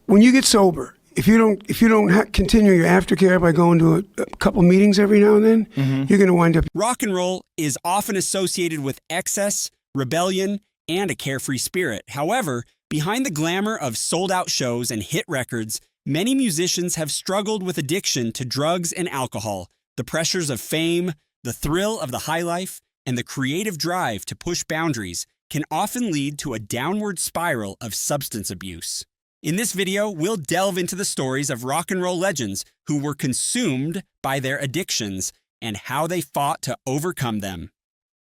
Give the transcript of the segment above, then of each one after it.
when you get sober, if you don't continue your aftercare by going to a couple meetings every now and then, you're going to wind up. Rock and roll is often associated with excess, rebellion, and a carefree spirit. However, behind the glamour of sold-out shows and hit records, many musicians have struggled with addiction to drugs and alcohol. The pressures of fame, the thrill of the high life, and the creative drive to push boundaries can often lead to a downward spiral of substance abuse. In this video, we'll delve into the stories of rock and roll legends who were consumed by their addictions and how they fought to overcome them.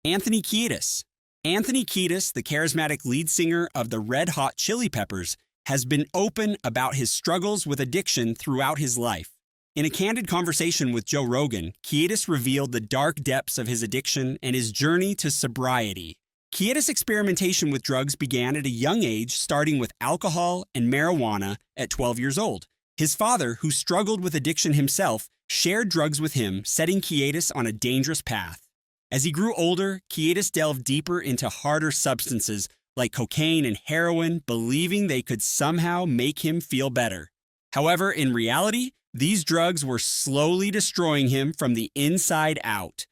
Anthony Kiedis. Anthony Kiedis, the charismatic lead singer of the Red Hot Chili Peppers, has been open about his struggles with addiction throughout his life. In a candid conversation with Joe Rogan, Kiedis revealed the dark depths of his addiction and his journey to sobriety. Kiedis' experimentation with drugs began at a young age, starting with alcohol and marijuana at 12 years old. His father, who struggled with addiction himself, shared drugs with him, setting Kiedis on a dangerous path. As he grew older, Kiedis delved deeper into harder substances like cocaine and heroin, believing they could somehow make him feel better. However, in reality, these drugs were slowly destroying him from the inside out.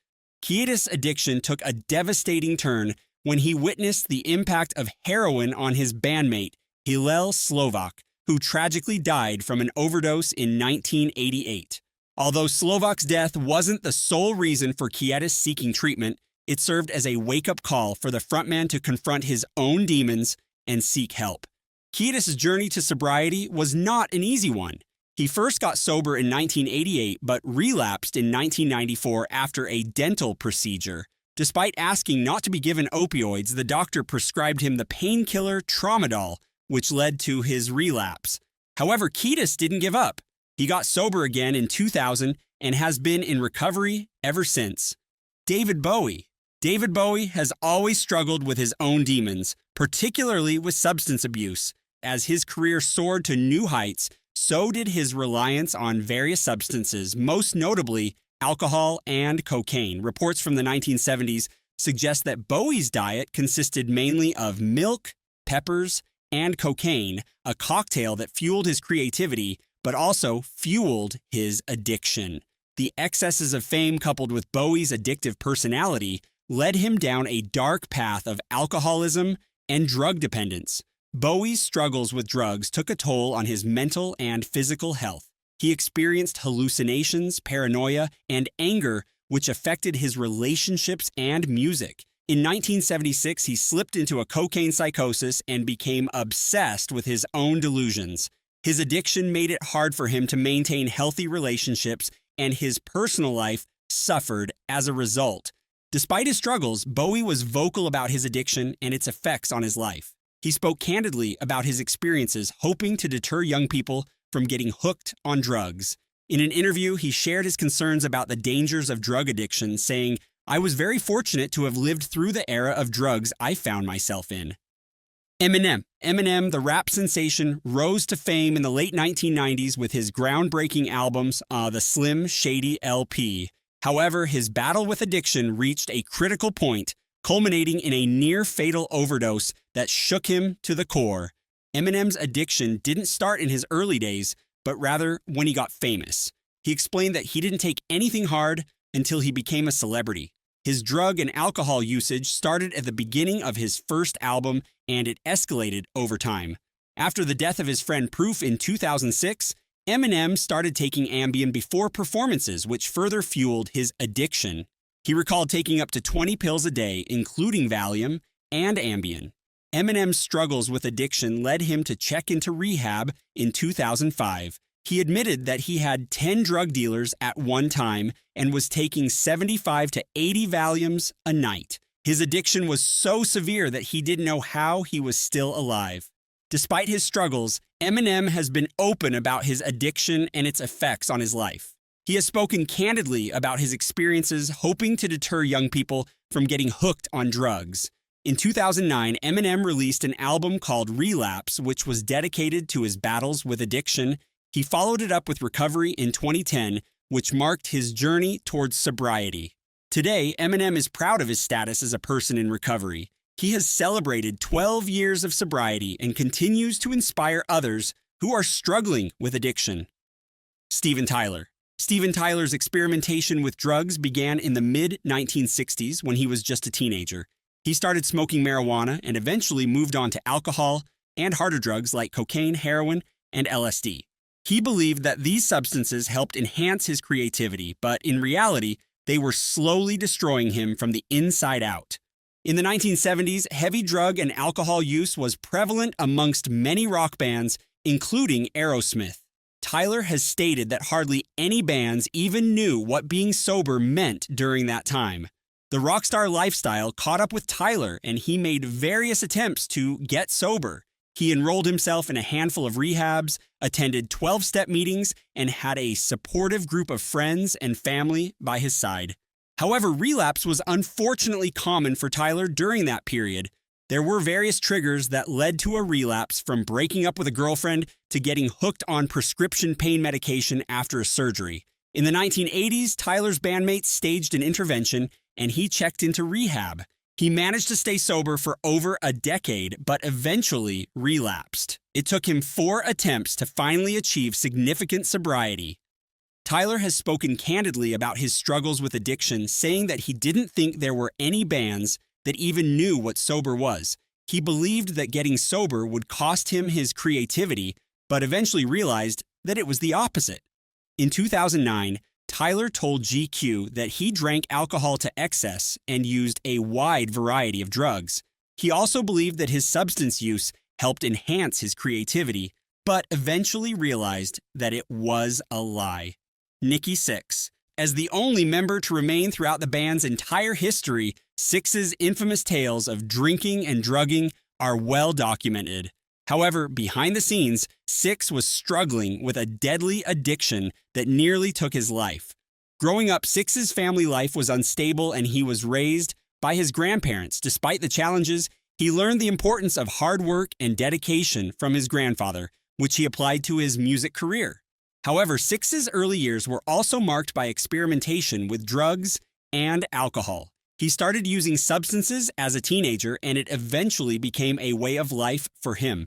Kiedis' addiction took a devastating turn when he witnessed the impact of heroin on his bandmate, Hillel Slovak, who tragically died from an overdose in 1988. Although Slovak's death wasn't the sole reason for Kiedis seeking treatment, it served as a wake-up call for the frontman to confront his own demons and seek help. Kiedis' journey to sobriety was not an easy one. He first got sober in 1988, but relapsed in 1994 after a dental procedure. Despite asking not to be given opioids, the doctor prescribed him the painkiller Tramadol, which led to his relapse. However, Kiedis didn't give up. He got sober again in 2000 and has been in recovery ever since. David Bowie. David Bowie has always struggled with his own demons, particularly with substance abuse. As his career soared to new heights, so did his reliance on various substances, most notably alcohol and cocaine. Reports from the 1970s suggest that Bowie's diet consisted mainly of milk, peppers, and cocaine, a cocktail that fueled his creativity, but also fueled his addiction. The excesses of fame coupled with Bowie's addictive personality led him down a dark path of alcoholism and drug dependence. Bowie's struggles with drugs took a toll on his mental and physical health. He experienced hallucinations, paranoia, and anger, which affected his relationships and music. In 1976, he slipped into a cocaine psychosis and became obsessed with his own delusions. His addiction made it hard for him to maintain healthy relationships, and his personal life suffered as a result. Despite his struggles, Bowie was vocal about his addiction and its effects on his life. He spoke candidly about his experiences, hoping to deter young people from getting hooked on drugs. In an interview, he shared his concerns about the dangers of drug addiction, saying, "I was very fortunate to have lived through the era of drugs I found myself in." Eminem. Eminem, the rap sensation, rose to fame in the late 1990s with his groundbreaking albums, the Slim Shady LP. However, his battle with addiction reached a critical point, culminating in a near-fatal overdose that shook him to the core. Eminem's addiction didn't start in his early days, but rather when he got famous. He explained that he didn't take anything hard until he became a celebrity. His drug and alcohol usage started at the beginning of his first album, and it escalated over time. After the death of his friend Proof in 2006, Eminem started taking Ambien before performances, which further fueled his addiction. He recalled taking up to 20 pills a day, including Valium and Ambien. Eminem's struggles with addiction led him to check into rehab in 2005. He admitted that he had 10 drug dealers at one time and was taking 75 to 80 Valiums a night. His addiction was so severe that he didn't know how he was still alive. Despite his struggles, Eminem has been open about his addiction and its effects on his life. He has spoken candidly about his experiences, hoping to deter young people from getting hooked on drugs. In 2009, Eminem released an album called Relapse, which was dedicated to his battles with addiction. He followed it up with Recovery in 2010, which marked his journey towards sobriety. Today, Eminem is proud of his status as a person in recovery. He has celebrated 12 years of sobriety and continues to inspire others who are struggling with addiction. Steven Tyler. Steven Tyler's experimentation with drugs began in the mid-1960s when he was just a teenager. He started smoking marijuana and eventually moved on to alcohol and harder drugs like cocaine, heroin, and LSD. He believed that these substances helped enhance his creativity, but in reality, they were slowly destroying him from the inside out. In the 1970s, heavy drug and alcohol use was prevalent amongst many rock bands, including Aerosmith. Tyler has stated that hardly any bands even knew what being sober meant during that time. The rockstar lifestyle caught up with Tyler, and he made various attempts to get sober. He enrolled himself in a handful of rehabs, attended 12-step meetings, and had a supportive group of friends and family by his side. However, relapse was unfortunately common for Tyler during that period. There were various triggers that led to a relapse, from breaking up with a girlfriend to getting hooked on prescription pain medication after a surgery. In the 1980s, Tyler's bandmates staged an intervention, and he checked into rehab. He managed to stay sober for over a decade, but eventually relapsed. It took him 4 attempts to finally achieve significant sobriety. Tyler has spoken candidly about his struggles with addiction, saying that he didn't think there were any bands that even knew what sober was. He believed that getting sober would cost him his creativity, but eventually realized that it was the opposite. In 2009, Tyler told GQ that he drank alcohol to excess and used a wide variety of drugs. He also believed that his substance use helped enhance his creativity, but eventually realized that it was a lie. Nikki Sixx. As the only member to remain throughout the band's entire history, Sixx's infamous tales of drinking and drugging are well documented. However, behind the scenes, Sixx was struggling with a deadly addiction that nearly took his life. Growing up, Sixx's family life was unstable, and he was raised by his grandparents. Despite the challenges, he learned the importance of hard work and dedication from his grandfather, which he applied to his music career. However, Sixx's early years were also marked by experimentation with drugs and alcohol. He started using substances as a teenager, and it eventually became a way of life for him.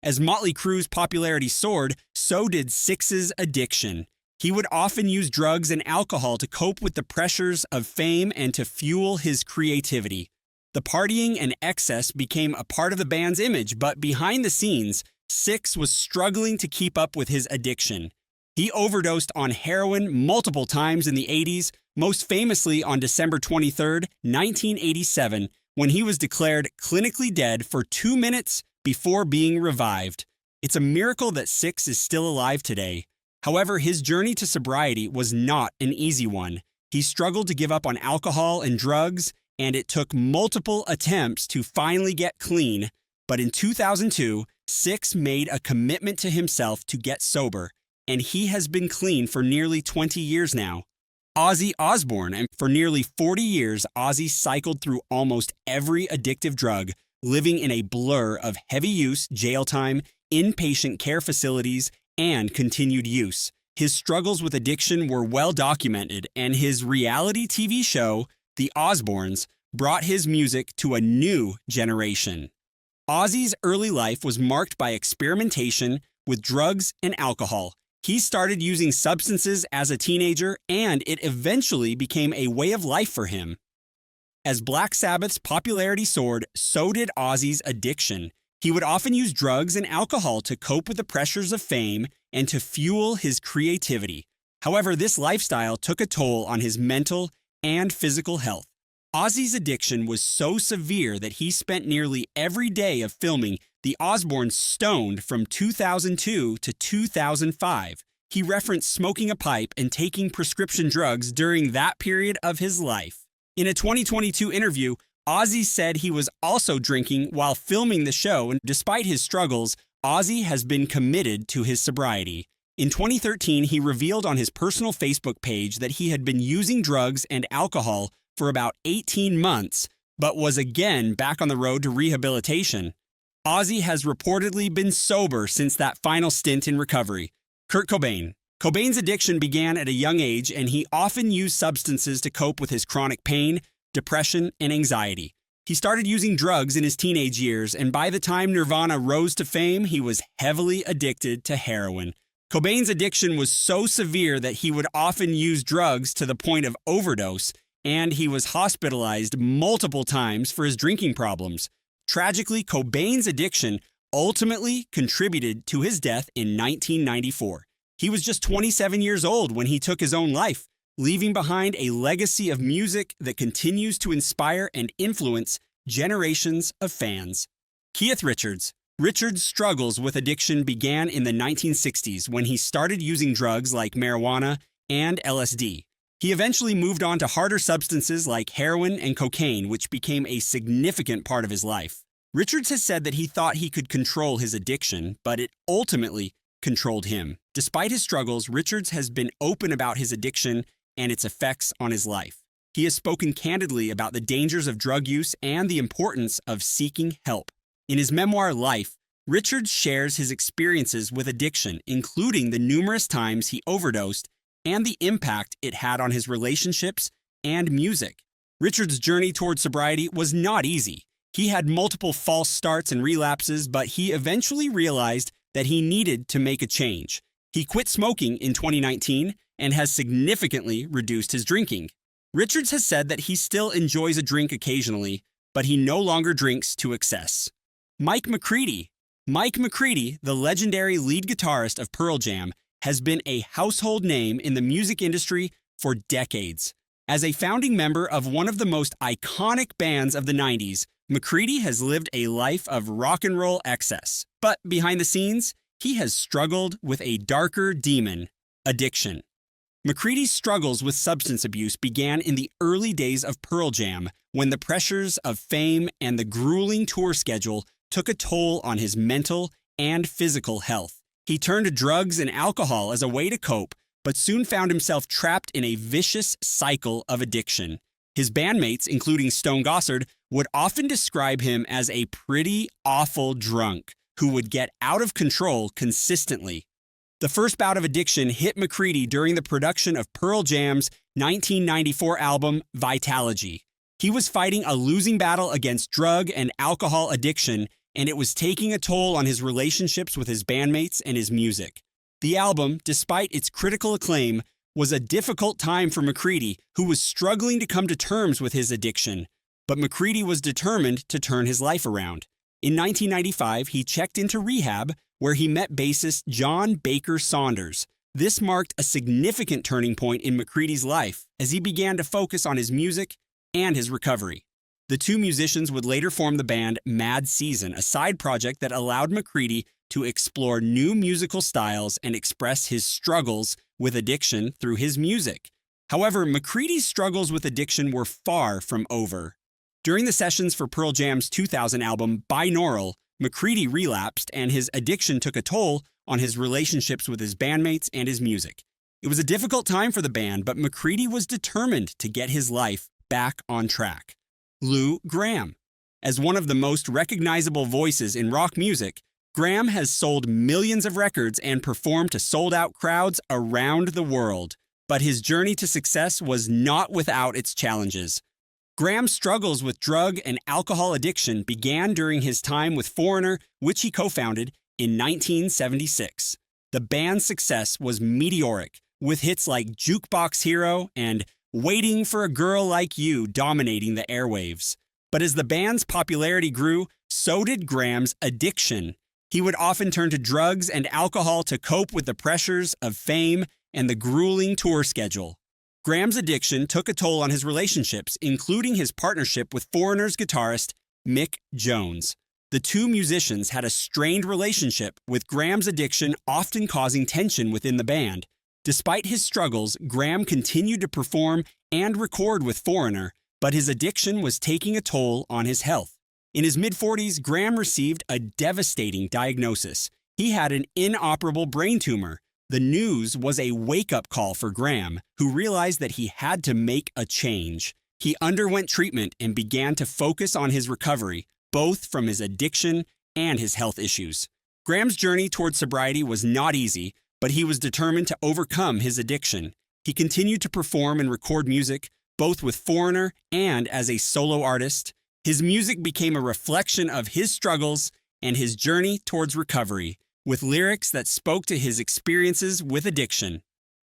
As Motley Crue's popularity soared, so did Sixx's addiction. He would often use drugs and alcohol to cope with the pressures of fame and to fuel his creativity. The partying and excess became a part of the band's image, but behind the scenes, Sixx was struggling to keep up with his addiction. He overdosed on heroin multiple times in the 80s, most famously on December 23, 1987, when he was declared clinically dead for 2 minutes before being revived. It's a miracle that Sixx is still alive today. However, his journey to sobriety was not an easy one. He struggled to give up on alcohol and drugs, and it took multiple attempts to finally get clean. But in 2002, Sixx made a commitment to himself to get sober, and he has been clean for nearly 20 years now. Ozzy Osbourne, and for nearly 40 years, Ozzy cycled through almost every addictive drug, living in a blur of heavy use, jail time, inpatient care facilities, and continued use. His struggles with addiction were well documented, and his reality TV show, The Osbournes, brought his music to a new generation. Ozzy's early life was marked by experimentation with drugs and alcohol. He started using substances as a teenager, and it eventually became a way of life for him. As Black Sabbath's popularity soared, so did Ozzy's addiction. He would often use drugs and alcohol to cope with the pressures of fame and to fuel his creativity. However, this lifestyle took a toll on his mental and physical health. Ozzy's addiction was so severe that he spent nearly every day of filming The Osbournes stoned from 2002 to 2005. He referenced smoking a pipe and taking prescription drugs during that period of his life. In a 2022 interview, Ozzy said he was also drinking while filming the show, and despite his struggles, Ozzy has been committed to his sobriety. In 2013, he revealed on his personal Facebook page that he had been using drugs and alcohol for about 18 months, but was again back on the road to rehabilitation. Ozzy has reportedly been sober since that final stint in recovery. Kurt Cobain. Cobain's addiction began at a young age, and he often used substances to cope with his chronic pain, depression, and anxiety. He started using drugs in his teenage years, and by the time Nirvana rose to fame, he was heavily addicted to heroin. Cobain's addiction was so severe that he would often use drugs to the point of overdose, and he was hospitalized multiple times for his drinking problems. Tragically, Cobain's addiction ultimately contributed to his death in 1994. He was just 27 years old when he took his own life, leaving behind a legacy of music that continues to inspire and influence generations of fans. Keith Richards. Richards' struggles with addiction began in the 1960s when he started using drugs like marijuana and LSD. He eventually moved on to harder substances like heroin and cocaine, which became a significant part of his life. Richards has said that he thought he could control his addiction, but it ultimately controlled him. Despite his struggles, Richards has been open about his addiction and its effects on his life. He has spoken candidly about the dangers of drug use and the importance of seeking help. In his memoir, Life, Richards shares his experiences with addiction, including the numerous times he overdosed and the impact it had on his relationships and music. Richards' journey toward sobriety was not easy. He had multiple false starts and relapses, but he eventually realized that he needed to make a change. He quit smoking in 2019 and has significantly reduced his drinking. Richards has said that he still enjoys a drink occasionally, but he no longer drinks to excess. Mike McCready. Mike McCready, the legendary lead guitarist of Pearl Jam, has been a household name in the music industry for decades. As a founding member of one of the most iconic bands of the 90s, McCready has lived a life of rock and roll excess. But behind the scenes, he has struggled with a darker demon, addiction. McCready's struggles with substance abuse began in the early days of Pearl Jam, when the pressures of fame and the grueling tour schedule took a toll on his mental and physical health. He turned to drugs and alcohol as a way to cope, but soon found himself trapped in a vicious cycle of addiction. His bandmates, including Stone Gossard, would often describe him as a pretty awful drunk who would get out of control consistently. The first bout of addiction hit McCready during the production of Pearl Jam's 1994 album, Vitalogy. He was fighting a losing battle against drug and alcohol addiction, and it was taking a toll on his relationships with his bandmates and his music. The album, despite its critical acclaim, was a difficult time for McCready, who was struggling to come to terms with his addiction. But McCready was determined to turn his life around. In 1995, he checked into rehab, where he met bassist John Baker Saunders. This marked a significant turning point in McCready's life as he began to focus on his music and his recovery. The two musicians would later form the band Mad Season, a side project that allowed McCready to explore new musical styles and express his struggles with addiction through his music. However, McCready's struggles with addiction were far from over. During the sessions for Pearl Jam's 2000 album, Binaural, McCready relapsed and his addiction took a toll on his relationships with his bandmates and his music. It was a difficult time for the band, but McCready was determined to get his life back on track. Lou Gramm. As one of the most recognizable voices in rock music, Gramm has sold millions of records and performed to sold-out crowds around the world. But his journey to success was not without its challenges. Gramm's struggles with drug and alcohol addiction began during his time with Foreigner, which he co-founded in 1976. The band's success was meteoric, with hits like Jukebox Hero and Waiting for a Girl Like You dominating the airwaves. But as the band's popularity grew, so did Gramm's addiction. He would often turn to drugs and alcohol to cope with the pressures of fame and the grueling tour schedule. Gramm's addiction took a toll on his relationships, including his partnership with Foreigner's guitarist Mick Jones. The two musicians had a strained relationship, with Gramm's addiction often causing tension within the band. Despite his struggles, Gramm continued to perform and record with Foreigner, but his addiction was taking a toll on his health. In his mid-40s, Gramm received a devastating diagnosis. He had an inoperable brain tumor. The news was a wake-up call for Gramm, who realized that he had to make a change. He underwent treatment and began to focus on his recovery, both from his addiction and his health issues. Gramm's journey toward sobriety was not easy, but he was determined to overcome his addiction. He continued to perform and record music, both with Foreigner and as a solo artist. His music became a reflection of his struggles and his journey towards recovery, with lyrics that spoke to his experiences with addiction.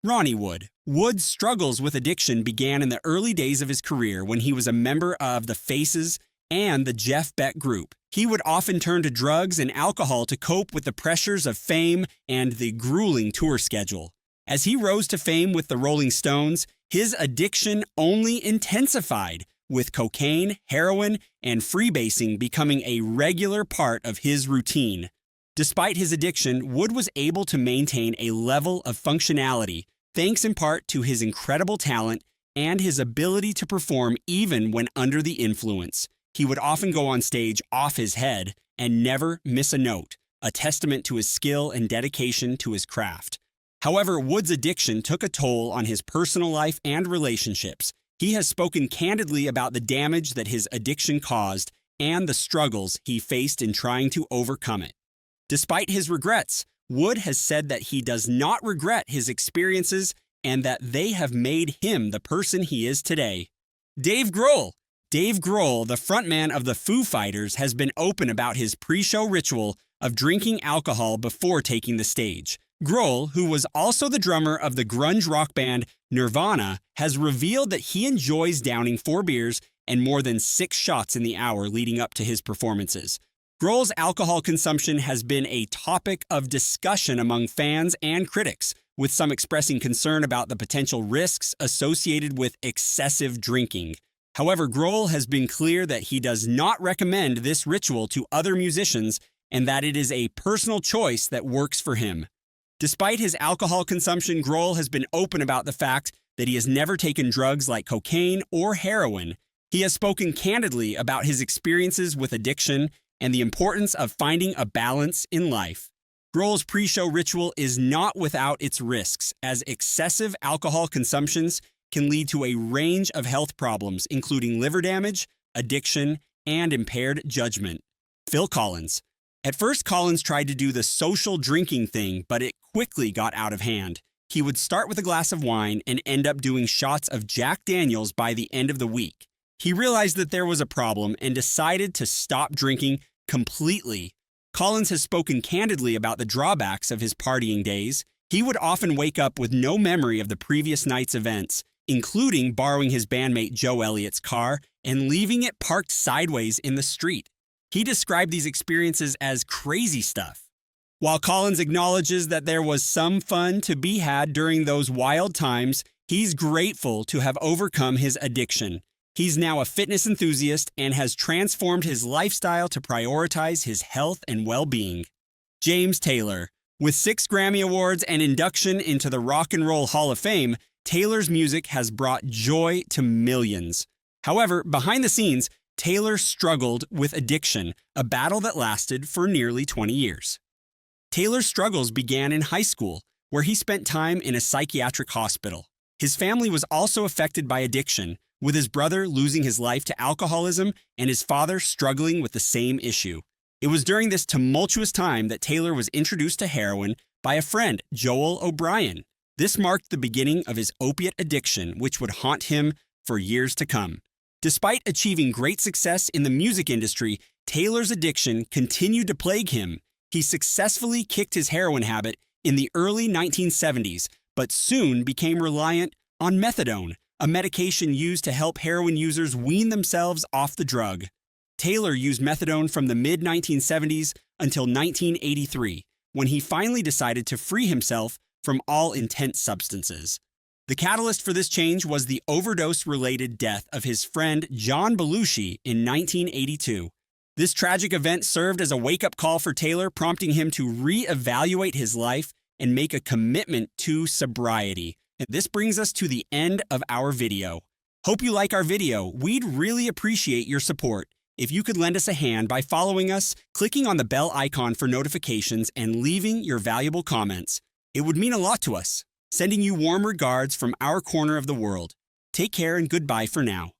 Ronnie Wood. Wood's struggles with addiction began in the early days of his career when he was a member of the Faces and the Jeff Beck Group. He would often turn to drugs and alcohol to cope with the pressures of fame and the grueling tour schedule. As he rose to fame with the Rolling Stones, his addiction only intensified, with cocaine, heroin, and freebasing becoming a regular part of his routine. Despite his addiction, Wood was able to maintain a level of functionality, thanks in part to his incredible talent and his ability to perform even when under the influence. He would often go on stage off his head and never miss a note, a testament to his skill and dedication to his craft. However, Wood's addiction took a toll on his personal life and relationships. He has spoken candidly about the damage that his addiction caused and the struggles he faced in trying to overcome it. Despite his regrets, Wood has said that he does not regret his experiences and that they have made him the person he is today. Dave Grohl. Dave Grohl, the frontman of the Foo Fighters, has been open about his pre-show ritual of drinking alcohol before taking the stage. Grohl, who was also the drummer of the grunge rock band Nirvana, has revealed that he enjoys downing 4 beers and more than 6 shots in the hour leading up to his performances. Grohl's alcohol consumption has been a topic of discussion among fans and critics, with some expressing concern about the potential risks associated with excessive drinking. However, Grohl has been clear that he does not recommend this ritual to other musicians and that it is a personal choice that works for him. Despite his alcohol consumption, Grohl has been open about the fact that he has never taken drugs like cocaine or heroin. He has spoken candidly about his experiences with addiction and the importance of finding a balance in life. Grohl's pre-show ritual is not without its risks, as excessive alcohol consumptions can lead to a range of health problems, including liver damage, addiction, and impaired judgment. Phil Collins. At first, Collins tried to do the social drinking thing, but it quickly got out of hand. He would start with a glass of wine and end up doing shots of Jack Daniels by the end of the week. He realized that there was a problem and decided to stop drinking completely. Collins has spoken candidly about the drawbacks of his partying days. He would often wake up with no memory of the previous night's events, including borrowing his bandmate Joe Elliott's car and leaving it parked sideways in the street. He described these experiences as crazy stuff. While Collins acknowledges that there was some fun to be had during those wild times, he's grateful to have overcome his addiction. He's now a fitness enthusiast and has transformed his lifestyle to prioritize his health and well-being. James Taylor. With 6 Grammy Awards and induction into the Rock and Roll Hall of Fame, Taylor's music has brought joy to millions. However, behind the scenes, Taylor struggled with addiction, a battle that lasted for nearly 20 years. Taylor's struggles began in high school, where he spent time in a psychiatric hospital. His family was also affected by addiction, with his brother losing his life to alcoholism and his father struggling with the same issue. It was during this tumultuous time that Taylor was introduced to heroin by a friend, Joel O'Brien. This marked the beginning of his opiate addiction, which would haunt him for years to come. Despite achieving great success in the music industry, Taylor's addiction continued to plague him. He successfully kicked his heroin habit in the early 1970s, but soon became reliant on methadone, a medication used to help heroin users wean themselves off the drug. Taylor used methadone from the mid-1970s until 1983, when he finally decided to free himself from all intense substances. The catalyst for this change was the overdose-related death of his friend John Belushi in 1982. This tragic event served as a wake-up call for Taylor, prompting him to re-evaluate his life and make a commitment to sobriety. And this brings us to the end of our video. Hope you like our video. We'd really appreciate your support. If you could lend us a hand by following us, clicking on the bell icon for notifications, and leaving your valuable comments. It would mean a lot to us. Sending you warm regards from our corner of the world. Take care and goodbye for now.